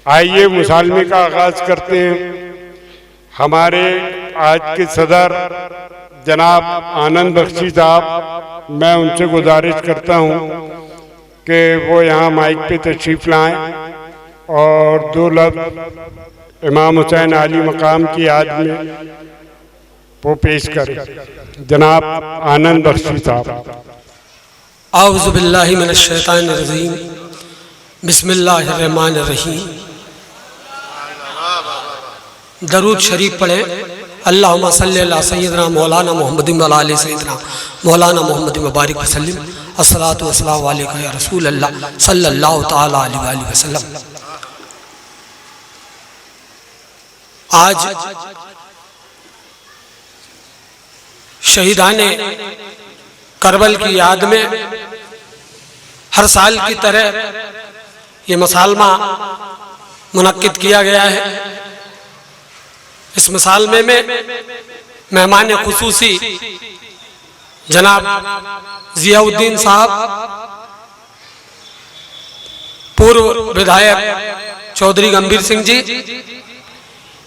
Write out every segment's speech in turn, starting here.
आइए मुसालमे का आगाज करते हैं। हमारे आज के सदर जनाब आनंद बख्शी साहब, मैं उनसे गुजारिश करता हूं कि वो यहाँ माइक पे तशरीफ लाएं और दो लफ्ज़ इमाम हुसैन आली मकाम की याद में वो पेश करें। जनाब आनंद बख्शी साहब। औज़ु बिल्लाहि मिनश शैतानिर रजीम, बिस्मिल्लाहिर रहमानिर रहीम। दरूद शरीफ पढ़े। अल्लाहुम्मा सल्ली अला सय्यिदना मौलाना मुहम्मदिन व अला आलि सय्यिदना मौलाना मुहम्मदिन व बारिक वसल्लिम। अस्सलातु वस्सलामु अलैका या रसूल अल्लाह सल्लल्लाहु तआला अलैहि वसल्लम। आज शहीदाने करबल की याद में हर साल की तरह ये मसालमा मुनक्किद किया गया है। इस मसालमे में मेहमान खुसूसी जनाब जियाउद्दीन साहब, पूर्व विधायक चौधरी गंभीर सिंह जी,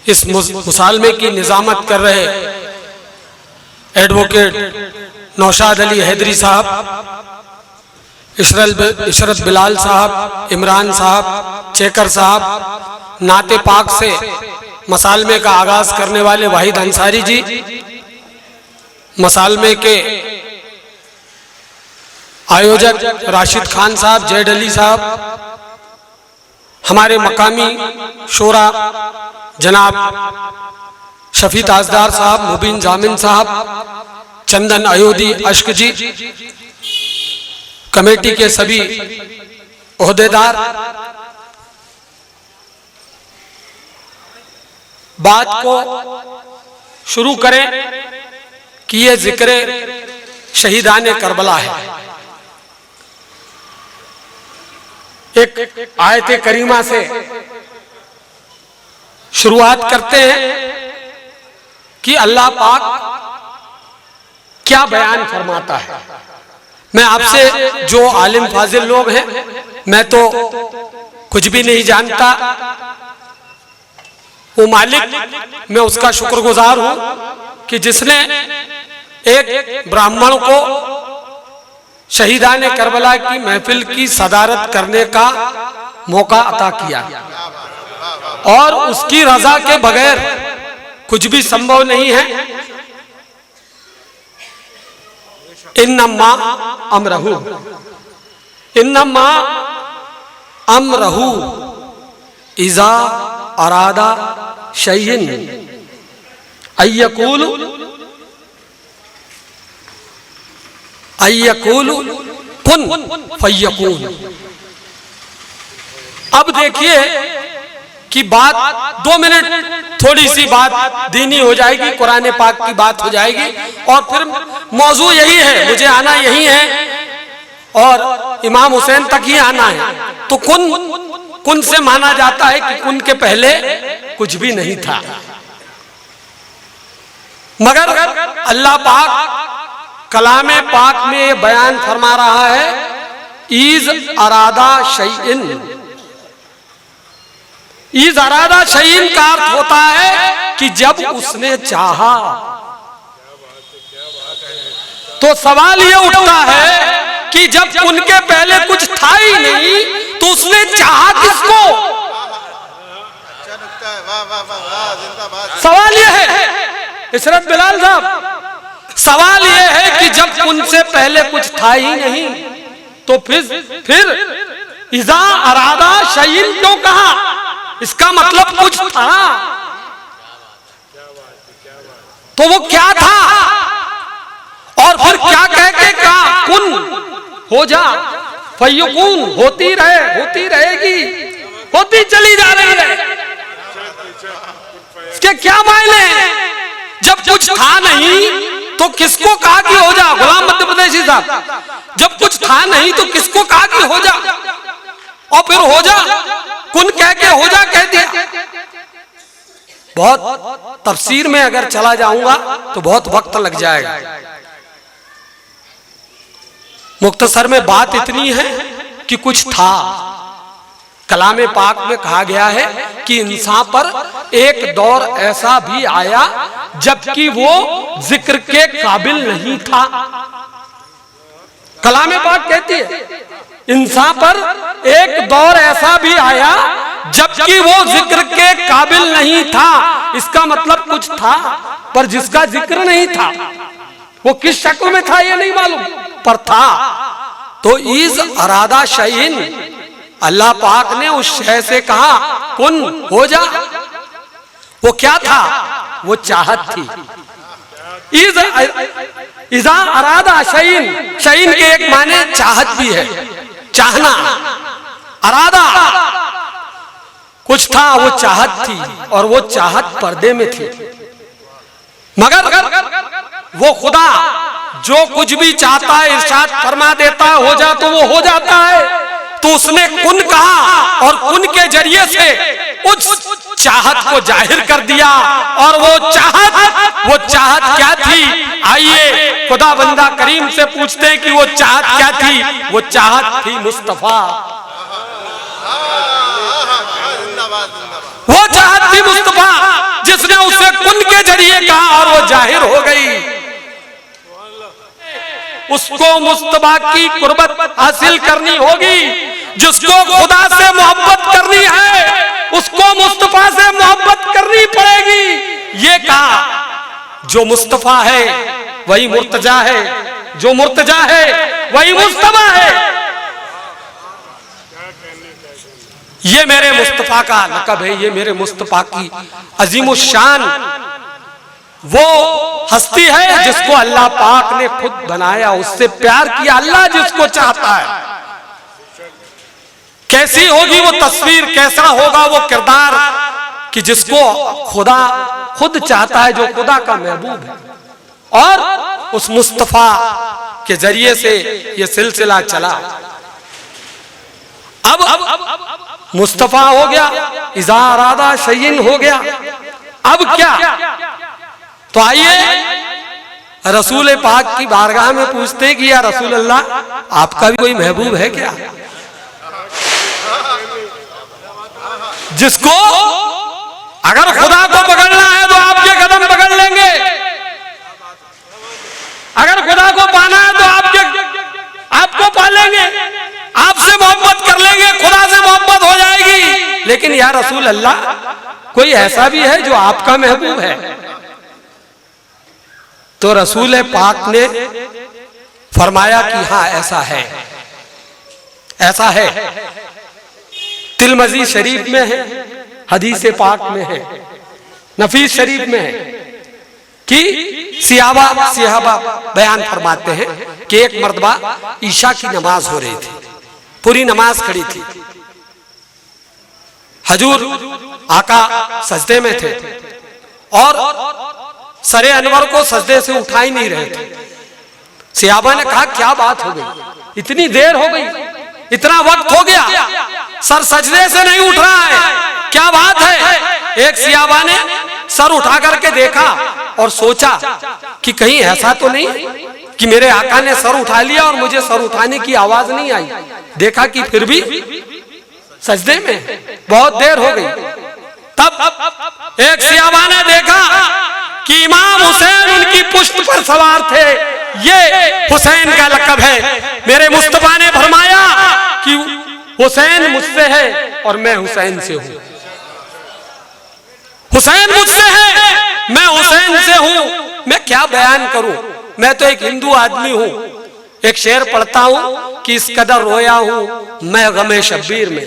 इस मुसालमे की निजामत कर रहे एडवोकेट नौशाद अली हैदरी साहब, इशरत बिलाल साहब, इमरान साहब, चेकर साहब, नाते पाक से मसालमे का आगाज करने वाले वाहिद अंसारी जी, मसालमे के आयोजक राशिद खान साहब, जैद अली साहब, हमारे मकामी शोरा जनाब शफी ताजदार साहब, मुबीन जामिन साहब, चंदन अयोधी अश्क जी, कमेटी के सभी ओहदेदार, बात को शुरू करें कि ये जिक्र शहीदाने करबला है। एक आयत करीमा से शुरुआत करते हैं कि अल्लाह पाक क्या बयान फरमाता है। मैं आपसे, जो आलिम फाजिल लोग हैं, मैं तो कुछ भी नहीं जानता, वो मालिक, मैं उसका शुक्रगुजार हूं कि जिसने एक ब्राह्मण को शहीदाने करबला की महफिल की सदारत करने का मौका अता किया, और उसकी रजा के बगैर कुछ भी संभव नहीं है। इन्नमा अमरहू इज़ा अरादा शैइन अय्यकूल कुन फयकून। अब देखिए कि बात 2 मिनट थोड़ी सी बात दीनी हो जाएगी, कुरान पाक की बात हो जाएगी, और फिर मौजू यही है, मुझे आना यही है और इमाम हुसैन तक ही आना है। तो कुन से माना जाता है कि कुन के पहले कुछ भी नहीं था, मगर अल्लाह पाक कलामे पाक में ये बयान फरमा रहा है, ईज अरादा शैइन। ईज अरादा शैइन का अर्थ होता है कि जब उसने चाहा। तो सवाल ये उठता है कि जब उनके पहले कुछ था ही नहीं, तो उसने चाहा किसको? सवाल ये है इशरत बिलाल साहब, सवाल ये है कि जब उनसे पहले कुछ था ही नहीं, तो फिर इज़ा अरादा शैइन क्यों कहा? इसका मतलब कुछ था, तो वो क्या था? और फिर क्या कह के कहा कुन हो जा, फयकून होती रहेगी, होती चली जा रही है। इसके क्या मायने? जब कुछ था नहीं तो किसको कहा कि हो जा? गुलाम मध्य प्रदेशी साहब, जब कुछ था नहीं तो किसको कहा कि हो जा? और फिर हो जा कुन कह के हो जा कह दिया। बहुत तफसीर में अगर चला जाऊंगा तो बहुत वक्त लग जाएगा। मुख्तसर में बात इतनी है कि कुछ था, कलाम पाक में कहा गया है कि इंसान पर एक दौर ऐसा भी आया जबकि वो जिक्र के काबिल नहीं था। कलाम पाक कहती है इंसान पर एक दौर ऐसा भी आया जबकि वो जिक्र के काबिल नहीं था। इसका मतलब कुछ था पर जिसका जिक्र नहीं था, वो किस शक्ल में था ये नहीं मालूम, पर था। तो इस अरादा शयइन, अल्लाह पाक ने उस शय से कहा कुन, हो जा। वो क्या था? वो चाहत थी। इज़ा अरादा शयइन, शयइन के एक माने चाहत भी है, चाहना। अरादा कुछ था, वो चाहत थी, और वो चाहत पर्दे में थी। मगर वो खुदा जो कुछ भी चाहता है इरशाद फरमा देता है, हो जा तो वो हो जाता है। तो उसने कुन कहा और कुन के जरिए से उस चाहत को जाहिर कर दिया। और वो चाहत क्या थी? आइए खुदा बंदा करीम से पूछते हैं कि वो चाहत क्या थी। वो चाहत थी मुस्तफा। वो चाहत थी मुस्तफा, जिसने उसे कुन के जरिए कहा और वो जाहिर हो गई। उसको मुस्तफा की कुर्बत हासिल करनी होगी। जिसको खुदा से मोहब्बत करनी है उसको मुस्तफा से मोहब्बत करनी पड़ेगी। ये कहा जो मुस्तफा है वही मुर्तजा है, जो मुर्तजा है वही मुस्तफा है। ये मेरे मुस्तफा का लक़ब है, ये मेरे मुस्तफा की अजीमुशान वो हस्ती है जिसको अल्लाह पाक ने खुद बनाया, उससे प्यार किया। अल्लाह जिसको चाहता है, कैसी होगी वो तस्वीर, कैसा होगा वो किरदार कि जिसको खुदा खुद चाहता है, जो खुदा का महबूब है। और उस मुस्तफा के जरिए से ये सिलसिला चला। अब मुस्तफा हो गया, इज़ा अरादा शयइन हो गया। अब क्या? तो आइए रसूल पाक की बारगाह में पूछते कि या रसूल अल्लाह आपका भी कोई महबूब है क्या, जिसको अगर खुदा को पकड़ना है तो आपके कदम पकड़ लेंगे, अगर खुदा को पाना है तो आपको पालेंगे, आपसे मोहब्बत कर लेंगे, खुदा से मोहब्बत हो जाएगी। लेकिन या रसूल अल्लाह कोई ऐसा भी है जो आपका महबूब है? तो रसूल पाक ने फरमाया कि हाँ ऐसा है, ऐसा है। तिलमजी शरीफ में है, हदीस पाक में है, नफीस शरीफ में है कि सिहाबा बयान फरमाते हैं कि एक मर्तबा ईशा की नमाज हो रही थी, पूरी नमाज खड़ी थी। हजूर आका सजदे में थे और सरे अनवर को सजदे से उठा ही नहीं रहे थे। सिहाबा ने कहा क्या बात हो गई, इतनी देर हो गई, इतना वक्त हो गया, सर सजदे से नहीं उठ रहा है, क्या बात है? एक सिहाबा ने सर उठा करके देखा और सोचा कि कहीं ऐसा तो नहीं कि मेरे आका ने सर उठा लिया और मुझे सर उठाने की आवाज नहीं आई। देखा कि फिर भी सजदे में, बहुत देर हो गई। तब एक सिहाबा ने देखा कि इमाम हुसैन उनकी पुश्त पर सवार थे, ये हुसैन का लक़ब है। मेरे मुस्तफा ने फरमाया कि हुसैन मुझसे है और मैं हुसैन से हूं, हुसैन मुझसे है, मैं हुसैन से हूं। मैं क्या बयान करूं, मैं तो एक हिंदू आदमी हूं। एक शेर पढ़ता हूं कि इस कदर रोया हूं मैं गमे शब्बीर में,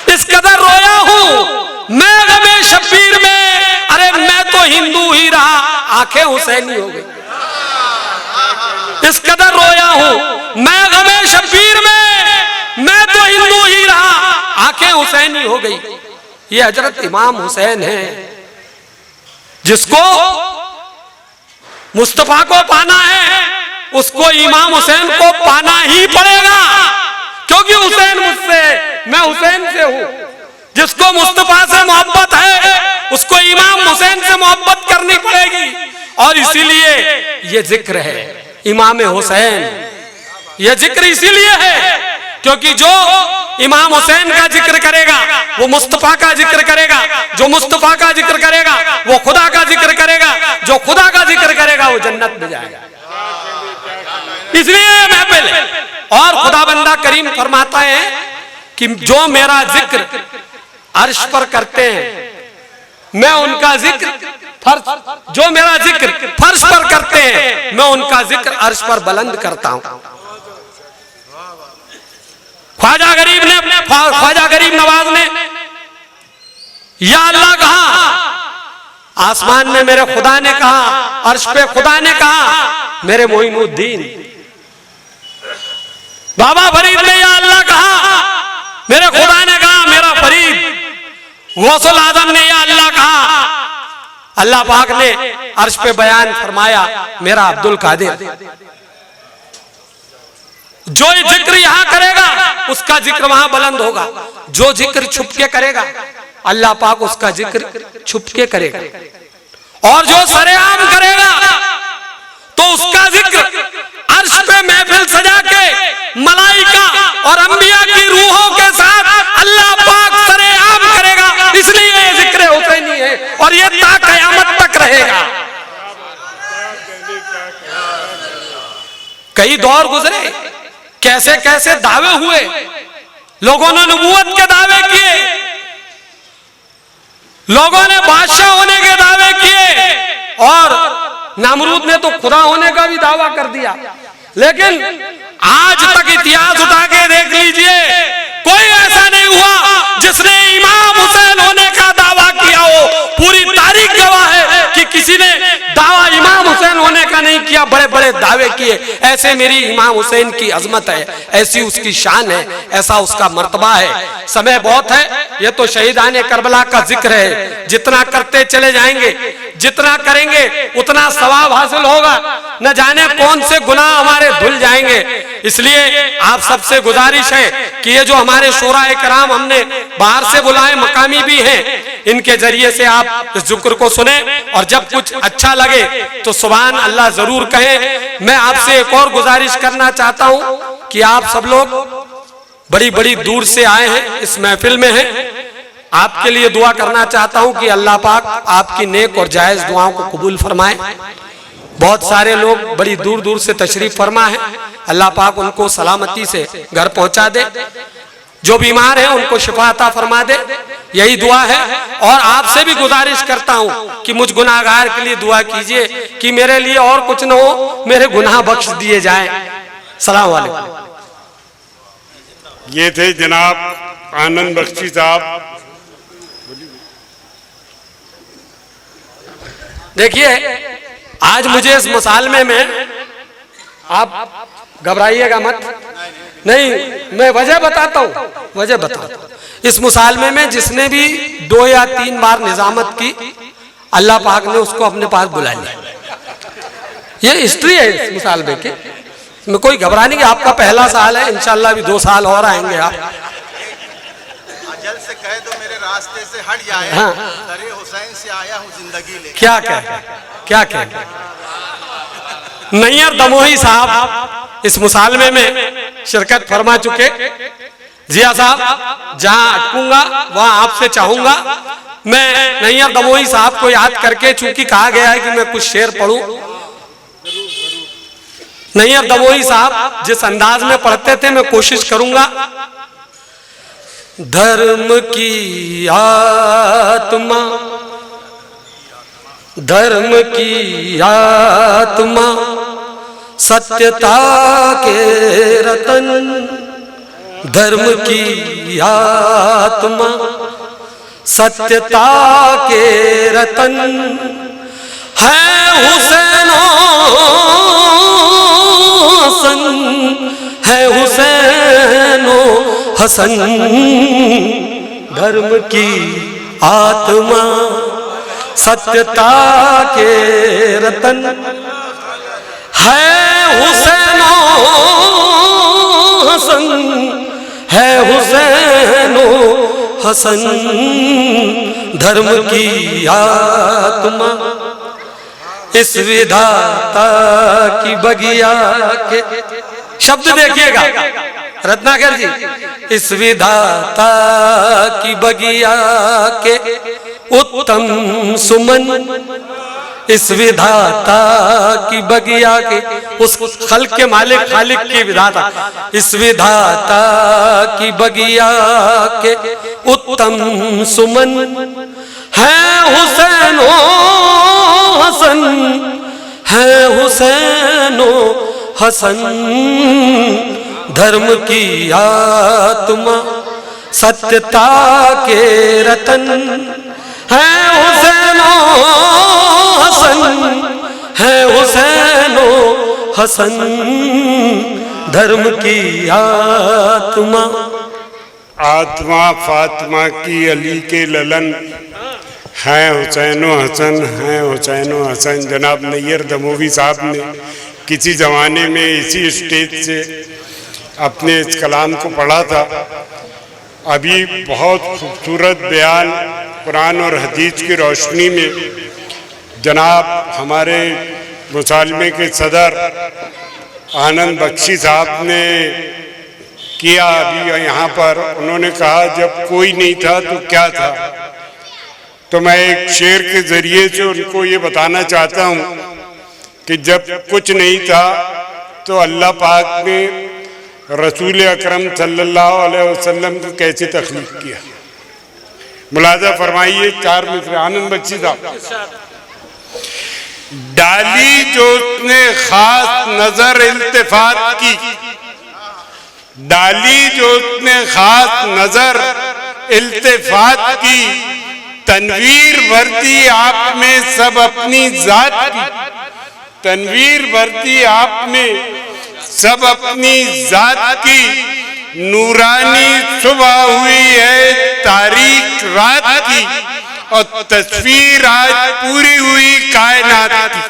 इस कदर रोया हूं मैं गमे शब्बीर में। अरे मैं तो हिंदू ही रहा, आंखें हुसैनी हो गई। इस कदर रोया हूं मैं गमे शब्बीर में, मैं तो हिंदू ही रहा, आंखें हुसैनी हो गई। ये हजरत इमाम हुसैन है, जिसको मुस्तफा को पाना है उसको इमाम हुसैन को पाना ही पड़ेगा, क्योंकि हुसैन मुझसे, मैं हुसैन से हूं। जिसको मुस्तफा से मोहब्बत है उसको इमाम हुसैन से मोहब्बत करनी पड़ेगी। और इसीलिए ये जिक्र है इमाम हुसैन, ये जिक्र इसीलिए है क्योंकि जो इमाम हुसैन का जिक्र करेगा वो मुस्तफा का जिक्र करेगा, जो मुस्तफा का जिक्र करेगा वो खुदा का जिक्र करेगा, जो खुदा का जिक्र करेगा वो जन्नत में जाएगा। इसलिए महफिल है। और खुदा बंदा करीम फरमाता है कि जो मेरा जिक्र अर्श पर करते हैं मैं उनका जिक्र फर्श, जो मेरा जिक्र फर्श पर करते हैं मैं उनका जिक्र अर्श पर बुलंद करता हूं। ख्वाजा गरीब नवाज ने या अल्लाह कहा, आसमान में मेरे खुदा ने कहा, अर्श पे खुदा ने कहा मेरे मोइनुद्दीन। बाबा फरीद ने या अल्लाह कहा, मेरे खुदा ने कहा मेरा फरीद। गौसुल आजम ने या अल्लाह कहा, अल्लाह पाक ने अर्श पे बयान फरमाया मेरा अब्दुल कादिर। जो जिक्र यहां करेगा उसका जिक्र वहां बुलंद होगा, जो जिक्र छुप के करेगा अल्लाह पाक उसका जिक्र छुप के करेगा, और जो सरेआम करेगा तो उसका जिक्र अर्श पे महफिल सजा के मलाइका और अंबिया की रूहों के साथ अल्लाह पाक सरेआम करेगा। इसलिए ये जिक्र हुसैनी है और ये ता कयामत तक रहेगा। कई दौर गुजरे, कैसे कैसे दावे हुए, लोगों ने नबूवत के दावे किए, लोगों ने बादशाह होने के दावे किए, और नामरूद ने तो खुदा होने का भी दावा कर दिया। लेकिन आज तक इतिहास उठा के देख लीजिए, कोई ऐसा नहीं हुआ जिसने इमाम हुसैन होने का दावा किया हो। पूरी तारीख गवाह है कि किसी ने दावा इमाम हुसैन होने का नहीं किया, बड़े बड़े दावे किए। ऐसे मेरी इमाम हुसैन की अजमत है, ऐसी उसकी शान है, ऐसा उसका मर्तबा है। समय बहुत है, ये तो शहीदाने करबला का जिक्र है। जितना करते चले जाएंगे, जितना करेंगे उतना सवाब हासिल होगा, न जाने कौन से गुनाह हमारे धुल जाएंगे। इसलिए आप सबसे गुजारिश है कि ये जो हमारे शोरा कराम हमने बाहर से बुलाए, मकामी भी हैं, इनके जरिए से आप इस जिक्र को सुने, और जब कुछ अच्छा लगे तो सुभान अल्लाह जरूर कहें। मैं आपसे एक और गुजारिश करना चाहता हूं कि आप सब लोग बड़ी बड़ी दूर से आए हैं, इस महफिल में हैं, आपके लिए दुआ करना चाहता हूं कि अल्लाह पाक आपकी नेक और जायज दुआओं को कबूल फरमाए। बहुत सारे लोग बड़ी दूर दूर से तशरीफ फरमा है, अल्लाह पाक उनको सलामती से घर पहुंचा दे, जो बीमार हैं उनको शिफा अता फरमा दे, यही दुआ है। और आपसे भी गुजारिश करता हूं कि मुझ गुनाहगार के लिए दुआ कीजिए कि मेरे लिए और कुछ न हो, मेरे गुनाह बख्श दिए जाएं। सलाम वालेकुम। ये थे जनाब आनंद बख्शी साहब। देखिए आज मुझे इस मुसालमे में, आप घबराइएगा मत, नहीं मैं वजह बताता हूँ, वजह बताता हूँ। इस मुसालमे में जिसने भी 2 या 3 बार निजामत की, अल्लाह पाक ने उसको अपने पास बुला लिया। ये हिस्ट्री है इस मुसालमे की, इसमें कोई घबराने की, आपका पहला साल है, इंशाल्लाह भी 2 साल और आएंगे आप। अजल से कह दो मेरे रास्ते से हट जाए, हाँ। दरे हुसैन से आया हूँ जिंदगी लेके। क्या कह नैयर दमोही साहब इस मुसालमे में शिरकत फरमा चुके। जिया साहब जहां अटकूंगा वहां आपसे चाहूंगा, मैं नैयर दमोही साहब को याद करके, चूंकि कहा गया है कि मैं कुछ शेर पढ़ूं। नैयर दमोही साहब जिस अंदाज में पढ़ते थे मैं कोशिश करूंगा। धर्म की आत्मा, धर्म की आत्मा, सत्यता के रतन, धर्म की आत्मा, सत्यता के रतन, है हुसैनो हसन, है हुसैनो हसन, धर्म की आत्मा, सत्यता के रतन, है हुसैनो हसन, है हुसैनो हसन, धर्म की आत्मा, इस विधाता की बगिया के। शब्द देखिएगा, रत्नाकर जी, इस विधाता की बगिया के उत्तम सुमन, इस विधाता की बगिया के, उस खल के मालिक खालिक की विधाता, इस विधाता की बगिया के उत्तम सुमन है हुसैनो हसन, है हुसैनो हसन, धर्म की आत्मा सत्यता के रतन है हुसैनो हसन, है हुसैनो हसन, धर्म की आत्मा। आत्मा फातिमा की अली के ललन हैं हुसैनो हसन, हैं हुसैनो हसन। जनाब नैयर दमोवी साहब ने किसी ज़माने में इसी स्टेज से अपने इस कलाम को पढ़ा था। अभी बहुत खूबसूरत बयान कुरान और हदीस की रोशनी में जनाब हमारे मुसालमे के सदर आनंद बख्शी साहब ने किया अभी यहाँ पर। उन्होंने कहा जब कोई नहीं था तो क्या था, तो मैं एक शेर के ज़रिए से उनको ये बताना चाहता हूँ कि जब कुछ नहीं था तो अल्लाह पाक ने रसूल अकरम सल्लल्लाहु अलैहि वसल्लम को कैसे तख्लीक किया। मुलाजा फरमाइए, 4 मिसरे आनंद बख्शी साहब। डाली जो उसने खास नजर इल्तिफात की, डाली जो उसने खास नजर इल्तिफात की, तनवीर भरती आप में सब अपनी जात की, तनवीर भरती आप में सब अपनी जात की, नूरानी सुबह हुई है तारीख रात की, और तस्वीर आज पूरी हुई कायनात की।